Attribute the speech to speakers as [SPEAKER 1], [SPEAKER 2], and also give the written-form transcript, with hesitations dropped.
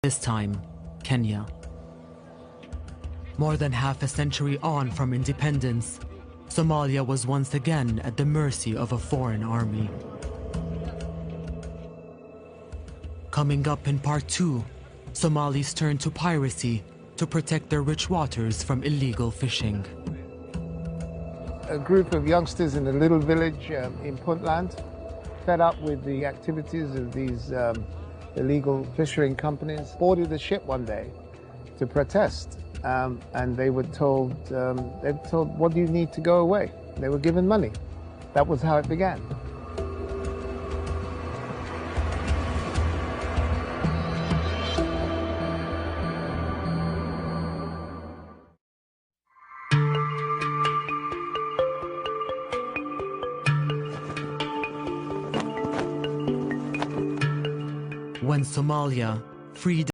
[SPEAKER 1] This time, Kenya. More than half a century on from independence, Somalia was once again at the mercy of a foreign army. Coming up in part 2, Somalis turn to piracy to protect their rich waters from illegal fishing.
[SPEAKER 2] A group of youngsters in a little village in Puntland, fed up with the activities of these illegal fishing companies, boarded a ship one day to protest. And they were told, what do you need to go away? They were given money. That was how it began.
[SPEAKER 1] When Somalia freed